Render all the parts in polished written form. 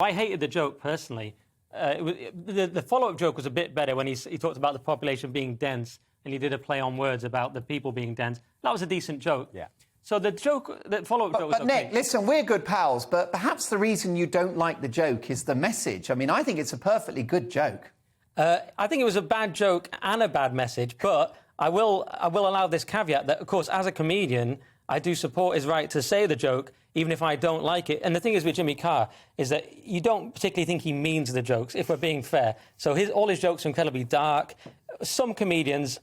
I hated the joke personally. The follow-up joke was a bit better when he talked about the population being dense, and he did a play on words about the people being dense. That was a decent joke. Yeah. So the follow-up joke was okay. But Nick, listen, we're good pals, but perhaps the reason you don't like the joke is the message. I mean, I think it's a perfectly good joke. I think it was a bad joke and a bad message, but I will allow this caveat that, of course, as a comedian, I do support his right to say the joke, even if I don't like it. And the thing is with Jimmy Carr is that you don't particularly think he means the jokes, if we're being fair. So all his jokes are incredibly dark. Some comedians,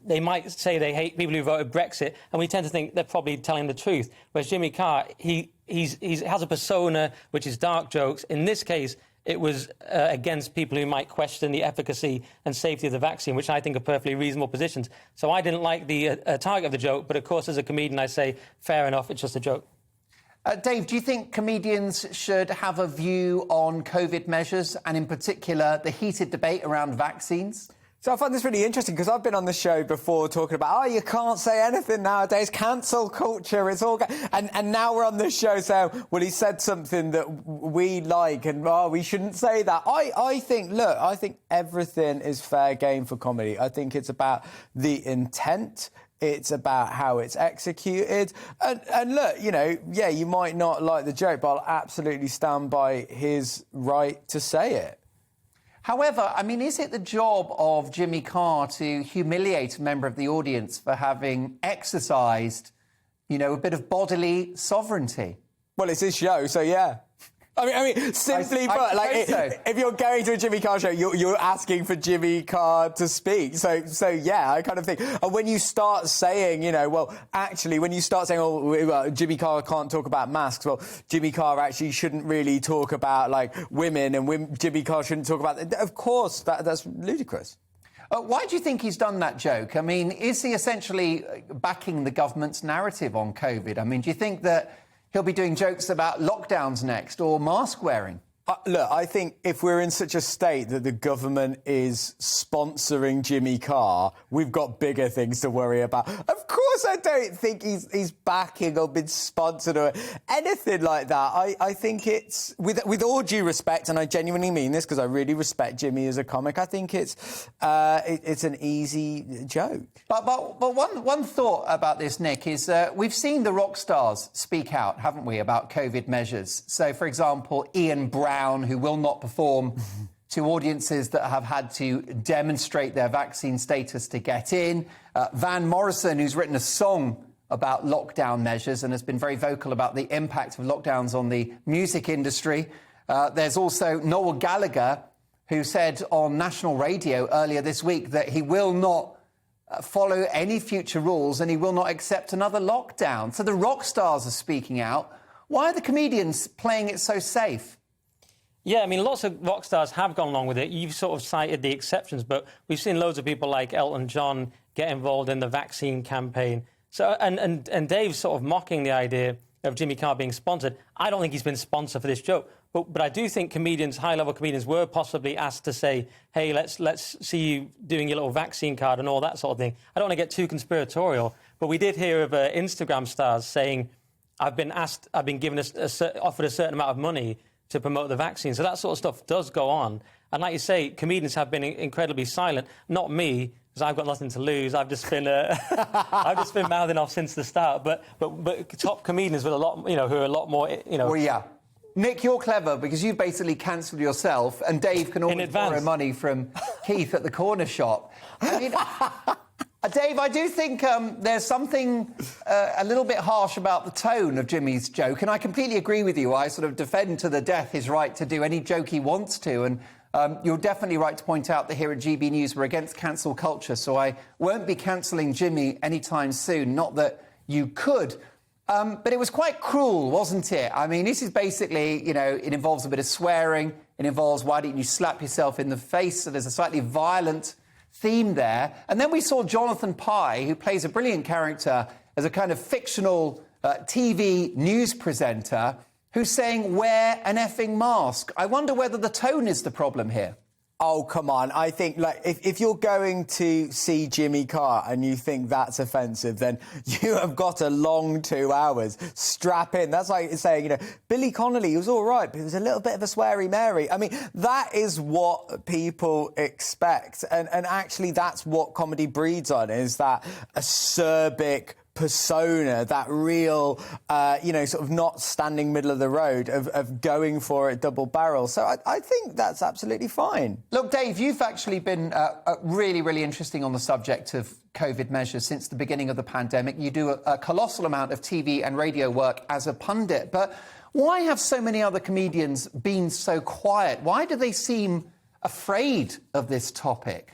they might say they hate people who voted Brexit, and we tend to think they're probably telling the truth. Whereas Jimmy Carr, he has a persona which is dark jokes. In this case, it was against people who might question the efficacy and safety of the vaccine, which I think are perfectly reasonable positions. So I didn't like the target of the joke, but of course, as a comedian, I say, fair enough, it's just a joke. Dave, do you think comedians should have a view on COVID measures, and in particular, the heated debate around vaccines? So I find this really interesting because I've been on the show before talking about, you can't say anything nowadays, cancel culture, it's all... And now we're on this show saying, well, he said something that we like and, we shouldn't say that. I think everything is fair game for comedy. I think it's about the intent. It's about how it's executed. And look, you might not like the joke, but I'll absolutely stand by his right to say it. However, I mean, is it the job of Jimmy Carr to humiliate a member of the audience for having exercised, a bit of bodily sovereignty? Well, it's his show, so yeah. I mean, simply put, if you're going to a Jimmy Carr show, you're asking for Jimmy Carr to speak. So yeah, I kind of think. And when you start saying, when you start saying, Jimmy Carr can't talk about masks, well, Jimmy Carr actually shouldn't really talk about, women, and Jimmy Carr shouldn't talk about... Of course, that's ludicrous. Why do you think he's done that joke? I mean, is he essentially backing the government's narrative on COVID? I mean, do you think that he'll be doing jokes about lockdowns next or mask wearing? Look, I think if we're in such a state that the government is sponsoring Jimmy Carr, we've got bigger things to worry about. Of course, I don't think he's backing or been sponsored or anything like that. I think it's, with all due respect, and I genuinely mean this because I really respect Jimmy as a comic, I think it's an easy joke. But one thought about this, Nick, is we've seen the rock stars speak out, haven't we, about COVID measures. So, for example, Ian Brown, who will not perform to audiences that have had to demonstrate their vaccine status to get in. Van Morrison, who's written a song about lockdown measures and has been very vocal about the impact of lockdowns on the music industry. There's also Noel Gallagher, who said on national radio earlier this week that he will not follow any future rules and he will not accept another lockdown. So the rock stars are speaking out. Why are the comedians playing it so safe? Yeah, I mean, lots of rock stars have gone along with it. You've sort of cited the exceptions, but we've seen loads of people like Elton John get involved in the vaccine campaign. So, and Dave's sort of mocking the idea of Jimmy Carr being sponsored. I don't think he's been sponsored for this joke, but I do think comedians, high-level comedians, were possibly asked to say, hey, let's see you doing your little vaccine card and all that sort of thing. I don't want to get too conspiratorial, but we did hear of Instagram stars saying, I've been given offered a certain amount of money to promote the vaccine. So that sort of stuff does go on. And like you say, comedians have been incredibly silent. Not me, because I've got nothing to lose. I've just been mouthing off since the start. But top comedians with a lot, who are a lot more, Well, yeah. Nick, you're clever because you've basically cancelled yourself, and Dave can always borrow money from Keith at the corner shop. I mean, Dave, I do think there's something a little bit harsh about the tone of Jimmy's joke, and I completely agree with you. I sort of defend to the death his right to do any joke he wants to, and you're definitely right to point out that here at GBNews we're against cancel culture, so I won't be cancelling Jimmy anytime soon, not that you could. But it was quite cruel, wasn't it? I mean, this is basically, it involves a bit of swearing, it involves why didn't you slap yourself in the face, so there's a slightly violent theme there. And then we saw Jonathan Pye, who plays a brilliant character as a kind of fictional TV news presenter, who's saying, wear an effing mask. I wonder whether the tone is the problem here. Oh, come on. I think, like, if you're going to see Jimmy Carr and you think that's offensive, then you have got a long 2 hours. Strap in. That's like saying, you know, Billy Connolly, he was all right, but he was a little bit of a sweary Mary. I mean, that is what people expect. And actually, that's what comedy breeds on, is that acerbic persona, that real, sort of not standing middle of the road of going for it double barrel. So I think that's absolutely fine. Look, Dave, you've actually been really, really interesting on the subject of COVID measures since the beginning of the pandemic. You do a colossal amount of TV and radio work as a pundit. But why have so many other comedians been so quiet? Why do they seem afraid of this topic?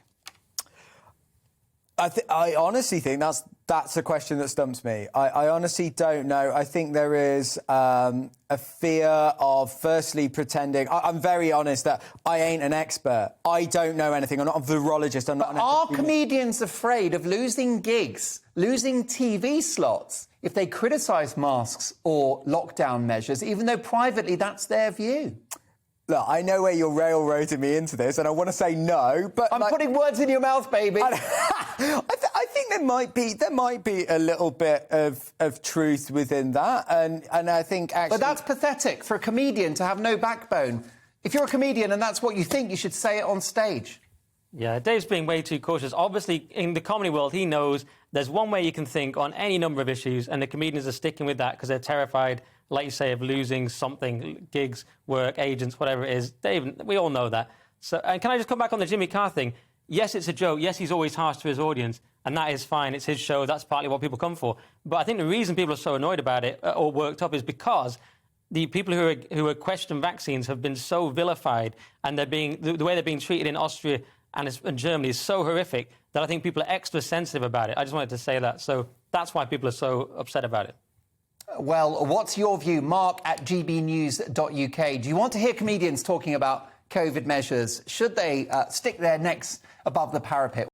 I honestly think that's a question that stumps me. I honestly don't know. I think there is a fear of, firstly, pretending. I'm very honest that I ain't an expert. I don't know anything. I'm not a virologist. I'm not. Are comedians afraid of losing gigs, losing TV slots, if they criticise masks or lockdown measures, even though privately that's their view? Look, I know where you're railroading me into this, and I want to say no, but I'm putting words in your mouth, baby. I think there might be a little bit of truth within that, and I think actually. But that's pathetic for a comedian to have no backbone. If you're a comedian and that's what you think, you should say it on stage. Yeah, Dave's being way too cautious. Obviously, in the comedy world, he knows there's one way you can think on any number of issues, and the comedians are sticking with that because they're terrified, like you say, of losing something, gigs, work, agents, whatever it is. Dave, we all know that. So, and can I just come back on the Jimmy Carr thing? Yes, it's a joke. Yes, he's always harsh to his audience, and that is fine. It's his show. That's partly what people come for. But I think the reason people are so annoyed about it or worked up is because the people who are questioning vaccines have been so vilified, and they're being the way they're being treated in Austria and Germany is so horrific that I think people are extra sensitive about it. I just wanted to say that. So that's why people are so upset about it. Well, what's your view? Mark at GBNews.uk. Do you want to hear comedians talking about COVID measures? Should they stick their necks above the parapet?